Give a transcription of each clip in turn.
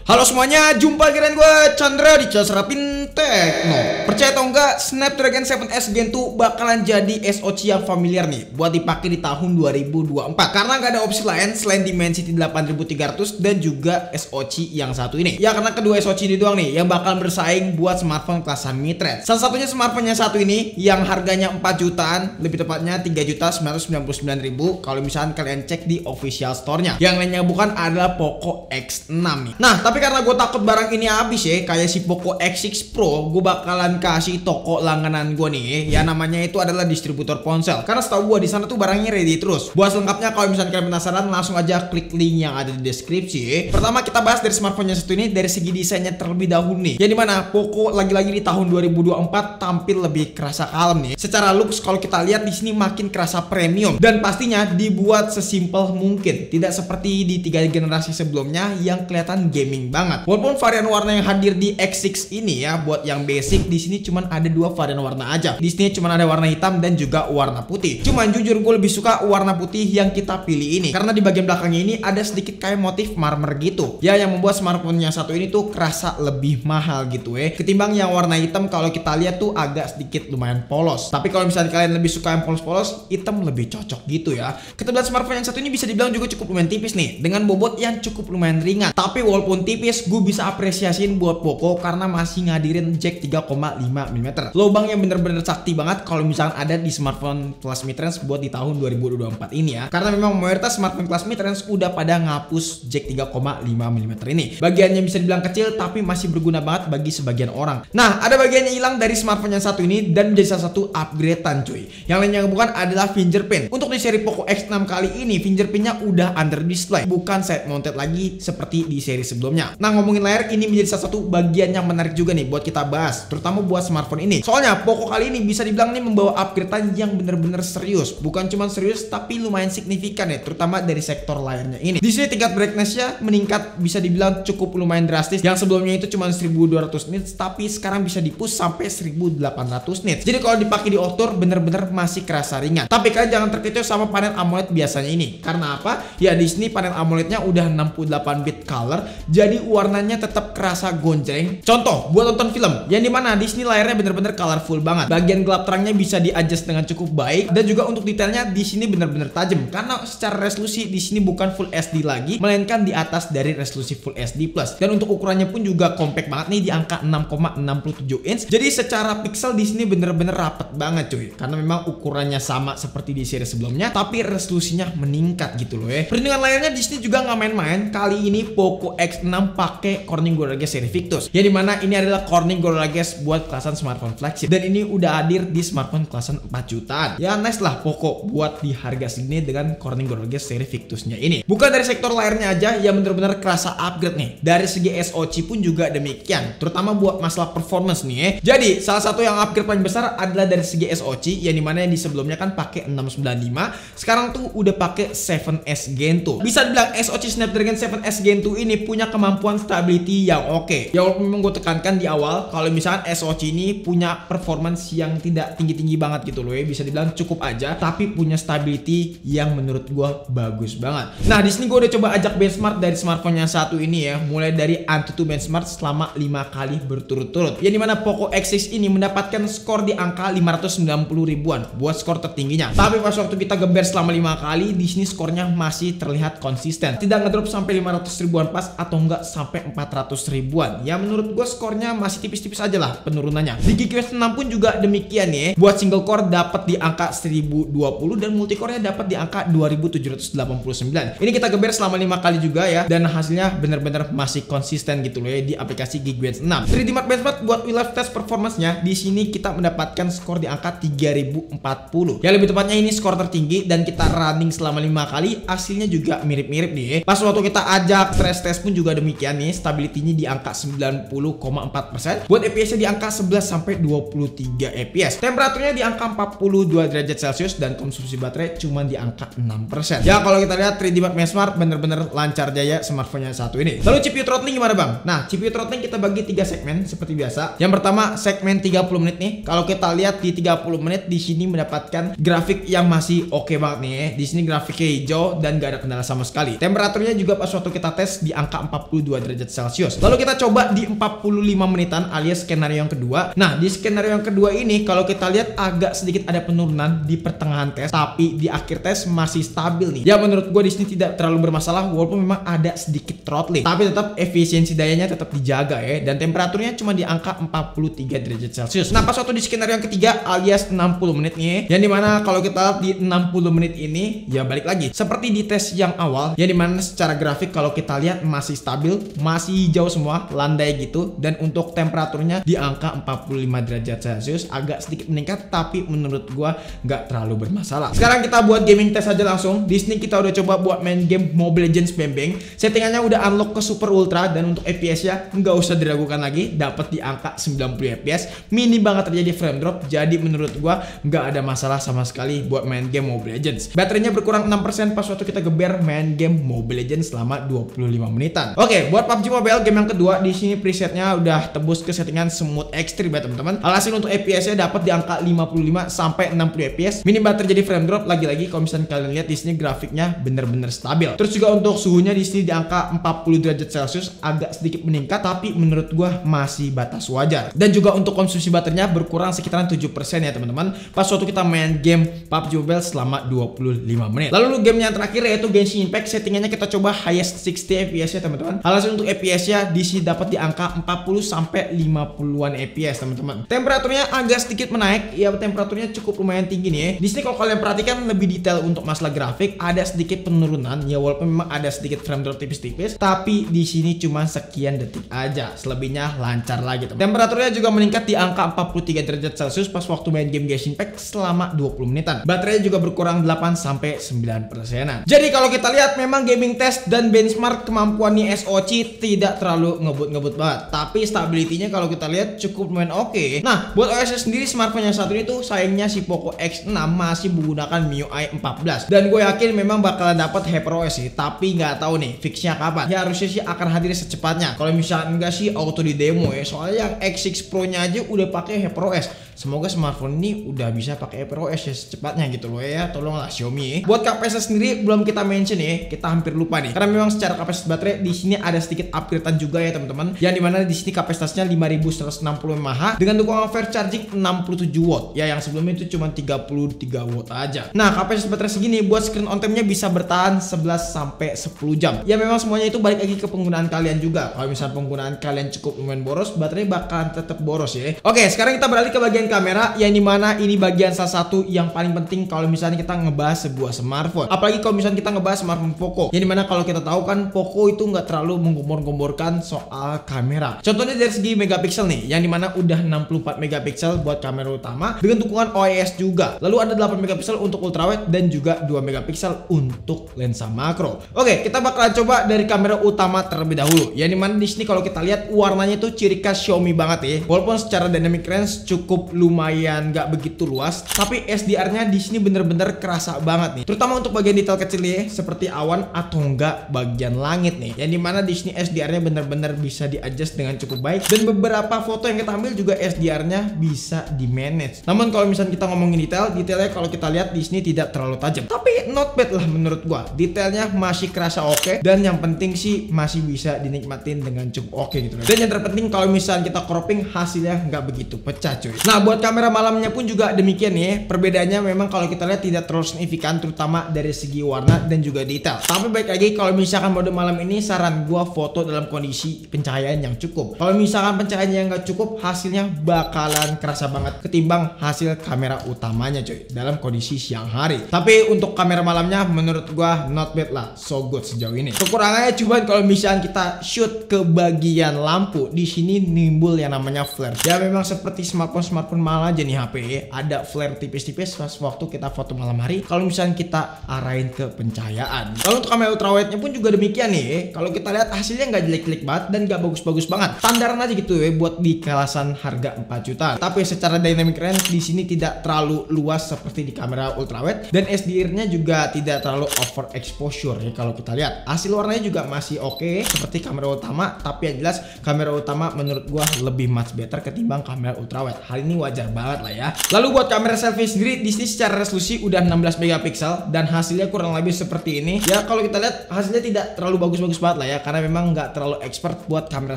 Halo semuanya, jumpa dengan gue Chandra di Casrapin Tekno. Percaya atau enggak, Snapdragon 7S Gen 2 bakalan jadi SoC yang familiar nih buat dipakai di tahun 2024. Karena nggak ada opsi lain selain Dimensity 8300 dan juga SoC yang satu ini. Ya karena kedua SoC ini doang nih yang bakal bersaing buat smartphone kelas mid-range. Salah satunya smartphone yang satu ini yang harganya 4 jutaan, lebih tepatnya 3.999.000 kalau misalkan kalian cek di official store-nya. Yang lainnya bukan adalah Poco X6 nih. Nah, tapi karena gue takut barang ini habis ya, kayak si Poco X6 Pro, gue bakalan kasih toko langganan gue nih, ya namanya itu adalah distributor ponsel. Karena setahu gue di sana tuh barangnya ready terus. Buat lengkapnya kalau misalnya kalian penasaran, langsung aja klik link yang ada di deskripsi. Pertama kita bahas dari smartphone yang satu ini dari segi desainnya terlebih dahulu nih. Ya dimana Poco lagi-lagi di tahun 2024 tampil lebih kerasa kalem nih. Secara looks kalau kita lihat di sini makin kerasa premium dan pastinya dibuat sesimpel mungkin. Tidak seperti di 3 generasi sebelumnya yang kelihatan gaming banget. Walaupun varian warna yang hadir di X6 ini ya, buat yang basic di sini cuman ada 2 varian warna aja. Di sini cuman ada warna hitam dan juga warna putih. Cuman jujur gue lebih suka warna putih yang kita pilih ini karena di bagian belakangnya ini ada sedikit kayak motif marmer gitu. Ya yang membuat smartphone yang satu ini tuh kerasa lebih mahal gitu ya. Ketimbang yang warna hitam kalau kita lihat tuh agak sedikit lumayan polos. Tapi kalau misalnya kalian lebih suka yang polos-polos, hitam lebih cocok gitu ya. Ketebalan smartphone yang satu ini bisa dibilang juga cukup lumayan tipis nih dengan bobot yang cukup lumayan ringan. Tapi walaupun tipis, gue bisa apresiasiin buat Poco karena masih ngadirin jack 3,5 mm. Lubang yang bener-bener sakti banget kalau misalnya ada di smartphone kelas mid-range buat di tahun 2024 ini ya. Karena memang mayoritas smartphone kelas mid-range udah pada ngapus jack 3,5 mm ini. Bagiannya bisa dibilang kecil tapi masih berguna banget bagi sebagian orang. Nah, ada bagiannya hilang dari smartphone yang satu ini dan menjadi salah satu upgradean cuy. Yang lainnya bukan adalah fingerprint. Untuk di seri Poco X6 kali ini fingerprintnya udah under display, bukan side mounted lagi seperti di seri sebelumnya. Nah, ngomongin layar, ini menjadi salah satu bagian yang menarik juga nih buat kita bahas, terutama buat smartphone ini. Soalnya Poco kali ini bisa dibilang nih membawa upgradean yang bener-bener serius. Bukan cuma serius tapi lumayan signifikan ya, terutama dari sektor layarnya ini. Di sini tingkat brightness-nya meningkat bisa dibilang cukup lumayan drastis. Yang sebelumnya itu cuma 1200 nits tapi sekarang bisa di-push sampai 1800 nits. Jadi kalau dipakai di outdoor bener-bener masih kerasa ringan. Tapi kalian jangan terkecoh sama panel AMOLED biasanya ini. Karena apa? Ya di sini panel AMOLED-nya udah 68 bit color, jadi warnanya tetap kerasa gonjreng. Contoh buat nonton film yang dimana di sini layarnya bener-bener colorful banget. Bagian gelap terangnya bisa di-adjust dengan cukup baik dan juga untuk detailnya di sini bener-bener tajam karena secara resolusi di sini bukan Full SD lagi, melainkan di atas dari resolusi Full SD Plus. Dan untuk ukurannya pun juga compact banget nih di angka 6,67 inch. Jadi secara pixel di sini bener-bener rapet banget cuy. Karena memang ukurannya sama seperti di seri sebelumnya, tapi resolusinya meningkat gitu loh ya. Perlindungan layarnya di sini juga nggak main-main. Kali ini Poco X6 pakai Corning Gorilla Glass seri Victus. Ya dimana ini adalah Corning Gorilla Glass buat kelasan smartphone flagship. Dan ini udah hadir di smartphone kelasan 4 jutaan. Ya nice lah Poco buat di harga segini dengan Corning Gorilla Glass seri Victusnya ini. Bukan dari sektor layarnya aja yang bener-bener kerasa upgrade nih. Dari segi SoC pun juga demikian. Terutama buat masalah performance nih ya. Jadi salah satu yang upgrade paling besar adalah dari segi SoC, yang dimana yang di sebelumnya kan pakai 695, sekarang tuh udah pakai 7S Gen 2. Bisa dibilang SoC Snapdragon 7S Gen 2 ini punya kemampuan stability yang oke. Ya walaupun memang gue tekankan di awal kalau misalkan SoC ini punya performance yang tidak tinggi-tinggi banget gitu loh ya, bisa dibilang cukup aja, tapi punya stability yang menurut gue bagus banget. Nah di sini gue udah coba ajak benchmark dari smartphone yang satu ini ya, mulai dari Antutu benchmark selama 5 kali berturut-turut. Yang dimana Poco X6 ini mendapatkan skor di angka 590 ribuan buat skor tertingginya. Tapi pas waktu kita geber selama 5 kali, di sini skornya masih terlihat konsisten. Tidak ngedrop sampai 500 ribuan pas atau enggak sampai 400 ribuan. Ya menurut gue skornya masih tipis-tipis aja lah penurunannya. Di Geekbench 6 pun juga demikian ya. Buat single core dapat di angka 1020 dan multicore-nya dapat di angka 2789. Ini kita geber selama 5 kali juga ya, dan hasilnya bener-bener masih konsisten gitu loh ya di aplikasi Geekbench 6. 3D Mark benchmark buat real life test performance-nya di sini kita mendapatkan skor di angka 3040. Ya lebih tepatnya ini skor tertinggi dan kita running selama 5 kali, hasilnya juga mirip-mirip nih. Pas waktu kita ajak stress test pun juga demikian nih, stability-nya di angka 90,4%. 100%. Buat FPS-nya di angka 11 sampai 23 FPS. Temperaturnya di angka 42 derajat Celcius dan konsumsi baterai cuma di angka 6%. Ya kalau kita lihat 3D Mark Smart bener-bener lancar jaya smartphone-nya satu ini. Lalu CPU throttling gimana bang? Nah CPU throttling kita bagi 3 segmen seperti biasa. Yang pertama segmen 30 menit nih. Kalau kita lihat di 30 menit di sini mendapatkan grafik yang masih oke banget nih. Di sini grafiknya hijau dan gak ada kendala sama sekali. Temperaturnya juga pas waktu kita tes di angka 42 derajat Celcius. Lalu kita coba di 45 menitan alias skenario yang kedua. Nah di skenario yang kedua ini kalau kita lihat agak sedikit ada penurunan di pertengahan tes, tapi di akhir tes masih stabil nih. Ya menurut gue di sini tidak terlalu bermasalah walaupun memang ada sedikit throttling, tapi tetap efisiensi dayanya tetap dijaga ya. Dan temperaturnya cuma di angka 43 derajat Celcius. Nah pas waktu di skenario yang ketiga alias 60 menit nih, yang dimana kalau kita lihat di 60 menit ini ya balik lagi seperti di tes yang awal, yang dimana secara grafik kalau kita lihat masih stabil, masih hijau semua, landai gitu. Dan untuk temperaturnya di angka 45 derajat Celcius, agak sedikit meningkat tapi menurut gua nggak terlalu bermasalah. Sekarang kita buat gaming test aja langsung. Di sini kita udah coba buat main game Mobile Legends Bang. Settingannya udah unlock ke super ultra dan untuk FPS ya nggak usah diragukan lagi, dapat di angka 90 FPS, mini banget terjadi frame drop. Jadi menurut gua nggak ada masalah sama sekali buat main game Mobile Legends. Baterainya berkurang 6% pas waktu kita geber main game Mobile Legends selama 25 menitan. Oke, buat PUBG Mobile game yang kedua, di sini presetnya udah tebus ke settingan smooth extreme ya teman-teman. Alhasil untuk FPS-nya dapat di angka 55 sampai 60 FPS, mini banget terjadi frame drop. Lagi-lagi kalau misalnya kalian lihat di sini grafiknya bener-bener stabil. Terus juga untuk suhunya di sini di angka 40 derajat Celcius, agak sedikit meningkat tapi menurut gua masih batas wajar. Dan juga untuk konsumsi baterainya berkurang sekitaran 7% ya teman-teman pas waktu kita main game PUBG Mobile selama 25 menit. Lalu game yang terakhir yaitu Genshin Impact, settingannya kita coba highest 60 FPS ya teman-teman. Alhasil untuk FPS-nya di sini dapat di angka 40 sampai 50-an FPS teman-teman. Temperaturnya agak sedikit menaik, ya temperaturnya cukup lumayan tinggi nih ya. Di sini kalau kalian perhatikan lebih detail untuk masalah grafik ada sedikit penurunan ya, walaupun memang ada sedikit frame drop tipis-tipis, tapi di sini cuma sekian detik aja, selebihnya lancar lagi teman. Temperaturnya juga meningkat di angka 43 derajat Celcius pas waktu main game Genshin Impact selama 20 menitan. Baterainya juga berkurang 8 sampai 9%. Jadi kalau kita lihat memang gaming test dan benchmark kemampuannya SoC tidak terlalu ngebut-ngebut banget, tapi stability-nya kalau kita lihat cukup lumayan oke. Nah, buat OS sendiri smartphone yang satu ini tuh sayangnya si Poco X6 masih menggunakan MIUI 14 dan gue yakin memang bakalan dapat HyperOS sih, tapi nggak tahu nih fixnya kapan. Ya harusnya sih akan hadir secepatnya. Kalau misalnya enggak sih auto di demo ya, soalnya yang X6 Pro-nya aja udah pakai HyperOS. Semoga smartphone ini udah bisa pakai HyperOS ya secepatnya gitu loh ya. Tolonglah Xiaomi. Buat kapasitas sendiri belum kita mention ya, kita hampir lupa nih. Karena memang secara kapasitas baterai di sini ada sedikit upgradean juga ya teman-teman. Yang dimana di sini kapasitasnya 5160 mAh dengan dukungan fast charging 67 watt. Ya yang sebelumnya itu cuma 33 watt aja. Nah, kapasitas baterai segini buat screen on time-nya bisa bertahan 11 sampai 10 jam. Ya memang semuanya itu balik lagi ke penggunaan kalian juga. Kalau misalnya penggunaan kalian cukup lumayan boros, baterai bakalan tetap boros ya. Oke, sekarang kita beralih ke bagian kamera, yang dimana ini bagian salah satu yang paling penting kalau misalnya kita ngebahas sebuah smartphone. Apalagi kalau misalnya kita ngebahas smartphone Poco, yang dimana kalau kita tahu kan Poco itu nggak terlalu menggembor-gemborkan soal kamera. Contohnya dari segi megapiksel nih, yang dimana udah 64 megapiksel buat kamera utama dengan dukungan OIS juga. Lalu ada 8 megapiksel untuk ultrawide dan juga 2 megapiksel untuk lensa makro. Oke, kita bakalan coba dari kamera utama terlebih dahulu. Yang dimana di sini kalau kita lihat warnanya itu ciri khas Xiaomi banget ya. Walaupun secara dynamic range cukup lumayan nggak begitu luas, tapi SDR-nya di sini bener-bener kerasa banget nih. Terutama untuk bagian detail kecil ya, seperti awan atau enggak bagian langit nih. Yang dimana di sini SDR-nya bener-bener bisa di-adjust dengan cukup baik, dan beberapa foto yang kita ambil juga SDR-nya bisa di-manage. Namun kalau misalnya kita ngomongin detailnya kalau kita lihat di sini tidak terlalu tajam, tapi not bad lah menurut gua. Detailnya masih kerasa oke, dan yang penting sih masih bisa dinikmatin dengan cukup oke gitu. Dan yang terpenting kalau misalnya kita cropping hasilnya nggak begitu pecah cuy. Nah, buat kamera malamnya pun juga demikian ya. Perbedaannya memang kalau kita lihat tidak terlalu signifikan, terutama dari segi warna dan juga detail. Tapi baik lagi kalau misalkan mode malam ini saran gua foto dalam kondisi pencahayaan yang cukup. Kalau misalkan pencahayaan yang nggak cukup, hasilnya bakalan kerasa banget ketimbang hasil kamera utamanya cuy dalam kondisi siang hari. Tapi untuk kamera malamnya menurut gua not bad lah, so good sejauh ini. Kekurangannya cuma kalau misalkan kita shoot ke bagian lampu, di sini nimbul yang namanya flare. Ya memang seperti smartphone normal aja nih HP, ada flare tipis-tipis pas waktu kita foto malam hari kalau misalnya kita arahin ke pencahayaan. Kalau untuk kamera ultrawide-nya pun juga demikian nih. Kalau kita lihat hasilnya nggak jelek-jelek banget dan nggak bagus-bagus banget. Standaran aja gitu ya buat di kelasan harga 4 juta. Tapi secara dynamic range di sini tidak terlalu luas seperti di kamera ultrawide dan SDR-nya juga tidak terlalu overexposure ya kalau kita lihat. Hasil warnanya juga masih oke seperti kamera utama, tapi yang jelas kamera utama menurut gua lebih much better ketimbang kamera ultrawide. Hal ini wajar banget lah ya. Lalu buat kamera selfie sendiri di sini secara resolusi udah 16 megapiksel dan hasilnya kurang lebih seperti ini. Ya kalau kita lihat hasilnya tidak terlalu bagus-bagus banget lah ya, karena memang nggak terlalu expert buat kamera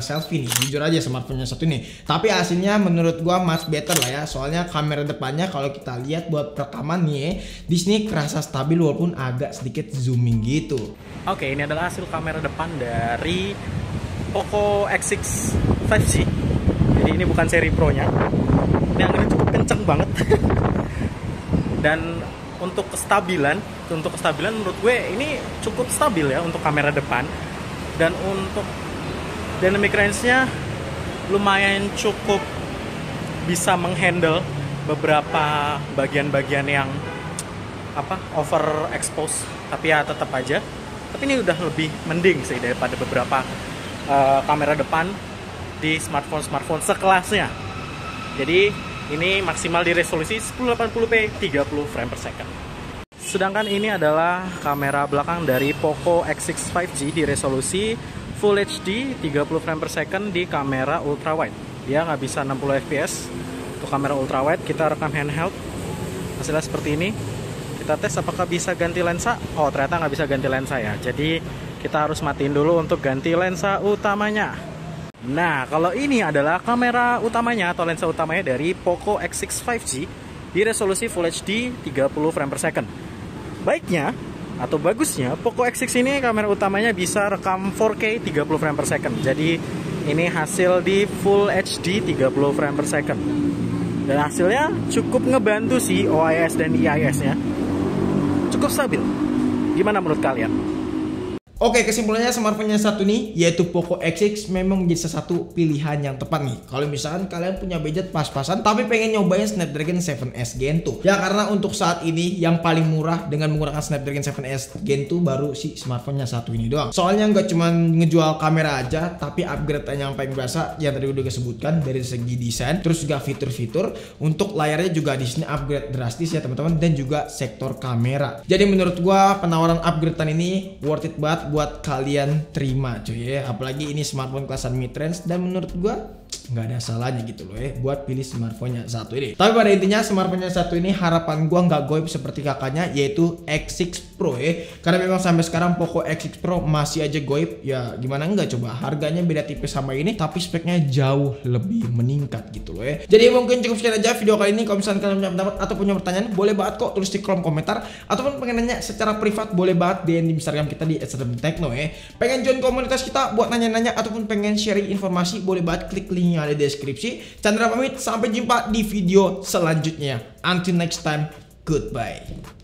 selfie nih. Jujur aja smartphone-nya satu ini. Tapi hasilnya menurut gua much better lah ya. Soalnya kamera depannya kalau kita lihat buat rekaman nih, di sini kerasa stabil walaupun agak sedikit zooming gitu. Oke, ini adalah hasil kamera depan dari Poco X6 5G. Jadi ini bukan seri Pro-nya. Ini anginnya cukup kenceng banget. Dan untuk kestabilan menurut gue ini cukup stabil ya untuk kamera depan. Dan untuk dynamic range-nya lumayan cukup bisa menghandle beberapa bagian-bagian yang overexpose. Tapi ya tetap aja. Tapi ini udah lebih mending sih daripada beberapa kamera depan di smartphone sekelasnya. Jadi ini maksimal di resolusi 1080p 30 frame per second. Sedangkan ini adalah kamera belakang dari Poco X6 5G di resolusi Full HD 30 frame per second di kamera ultrawide. Dia nggak bisa 60 fps. Untuk kamera ultrawide kita rekam handheld. Hasilnya seperti ini. Kita tes apakah bisa ganti lensa. Oh, ternyata nggak bisa ganti lensa ya. Jadi kita harus matiin dulu untuk ganti lensa utamanya. Nah, kalau ini adalah kamera utamanya atau lensa utamanya dari Poco X6 5G di resolusi Full HD 30 frame per second. Baiknya atau bagusnya, Poco X6 ini kamera utamanya bisa rekam 4K 30 frame per second. Jadi ini hasil di Full HD 30 frame per second. Dan hasilnya cukup ngebantu sih OIS dan IIS-nya. Cukup stabil. Gimana menurut kalian? Oke, kesimpulannya smartphone yang satu nih yaitu Poco X6 memang menjadi salah satu pilihan yang tepat nih. Kalau misalkan kalian punya budget pas-pasan tapi pengen nyobain Snapdragon 7S Gen 2. Ya karena untuk saat ini yang paling murah dengan menggunakan Snapdragon 7S Gen 2 baru si smartphone yang satu ini doang. Soalnya nggak cuma ngejual kamera aja, tapi upgrade yang paling berasa yang tadi udah disebutkan dari segi desain, terus juga fitur-fitur. Untuk layarnya juga di sini upgrade drastis ya teman-teman, dan juga sektor kamera. Jadi menurut gua penawaran upgradean ini worth it banget buat kalian terima cuy ya. Apalagi ini smartphone kelasan mid-range dan menurut gua nggak ada salahnya gitu loh ya buat pilih smartphone yang satu ini. Tapi pada intinya smartphone yang satu ini harapan gua nggak goib seperti kakaknya yaitu X6 Pro ya. Karena memang sampai sekarang Poco X6 Pro masih aja goib. Ya gimana enggak coba, harganya beda tipis sama ini tapi speknya jauh lebih meningkat gitu loh ya. Jadi mungkin cukup sekian aja video kali ini. Kalau misalnya kalian punya pendapat atau punya pertanyaan boleh banget kok tulis di kolom komentar, ataupun pengen nanya secara privat boleh banget DM di Instagram kita di @seremtekno ya. Pengen join komunitas kita buat nanya-nanya ataupun pengen sharing informasi boleh banget klik link yang ada di deskripsi. Chandra pamit, sampai jumpa di video selanjutnya. Until next time, goodbye.